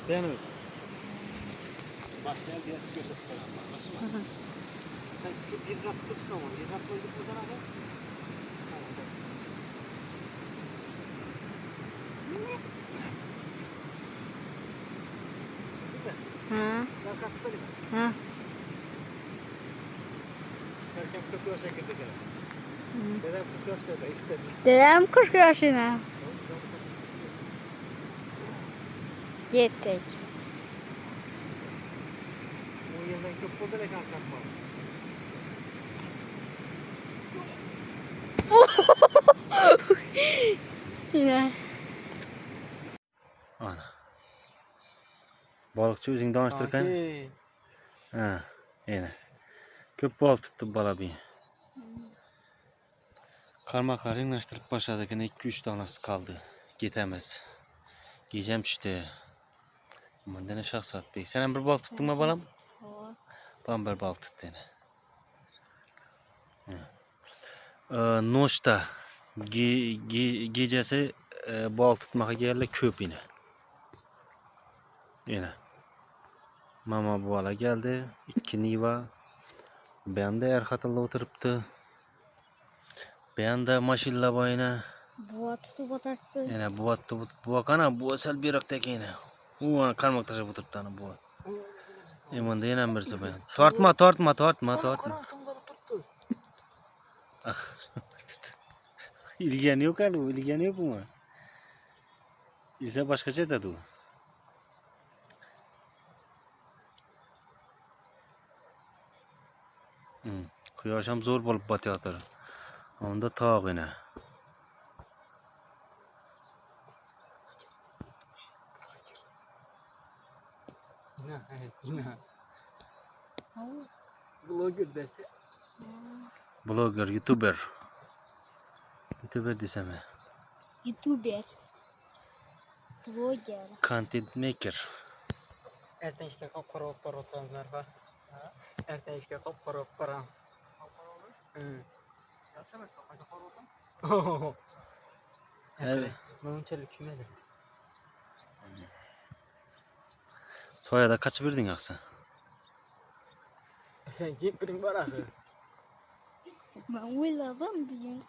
Beğenmedim. Başka yer gösterip falan. Başka. Sen şu bir kat tutsan onu. Bir kat koyduk mu sana bu? Ha. Ben katladım. Ha. Serken 40 yaşa gidecek. Dedem 40 yaşta işte. Dedem 40 yaşına. Gittik. O yerden köp oldu ne kadar kalkmalı. Yine. Ana. Balıkçı özün danıştırırken. Ha, yine. Köp balık tuttu bala bir. Karmaklar yanaştırıp başladık. 2-3 tanesi kaldı. Gitemez. Giyeceğim işte. Aman dene şahsat bey. Sen bir balık tuttun mu balam? Ben bir balık tuttu yine. Noşta gecesi balık tutmaya geldi köp yine. Yine. Mama bu ala geldi. 2 niva. Ben de erkatında oturuptu. Ben de maşilla boyuna. Buğa tutup otarttı. Yine bu kana bu asal bir rakta yine. Bu karmak taşı oturup tane bu. Eman da yine birisi ben. Tortma. İlgeni yok abi, ilgeni yok mu? İlse başka şey de du. Kıyaşam zor bulup batıyordur. Onda tağ yine. Yine. Blogger dese. Blogger, YouTuber. YouTuber desem. YouTuber. Blogger. Content maker. Erten işte kapkara oturanlar var. Erten işte kapkara oturan. Evet. Mağunçalı kümedir. Soyada kaç verdin yoksa? Sen ciprin var ahı. Ben uyladım diyeyim.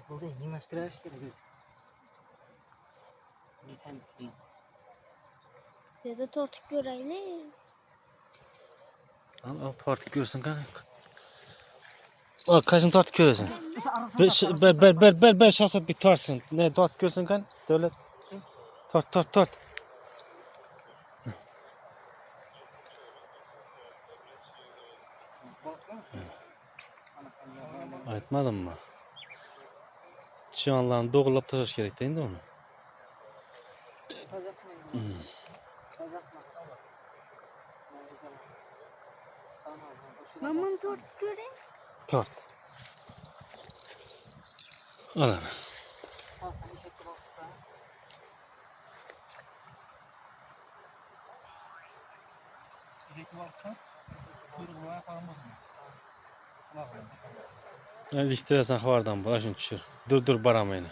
Burada yinaştıraş gerekiz. Gitar misin? Dede tortuk göreyle. Al tartık görsün kan. Al kaçın tartık görüyorsun. Beş şahsat bir tarsın. Ne tartık görsün kan? Devlet. Tart. Aytmadın mı? Çıyanlarını doğrulap taşış gerek değil mi onu? Mamam tortuk göre. Tart. Al. Yani iştiresen havardan bırakın düşür. Dur baramayın.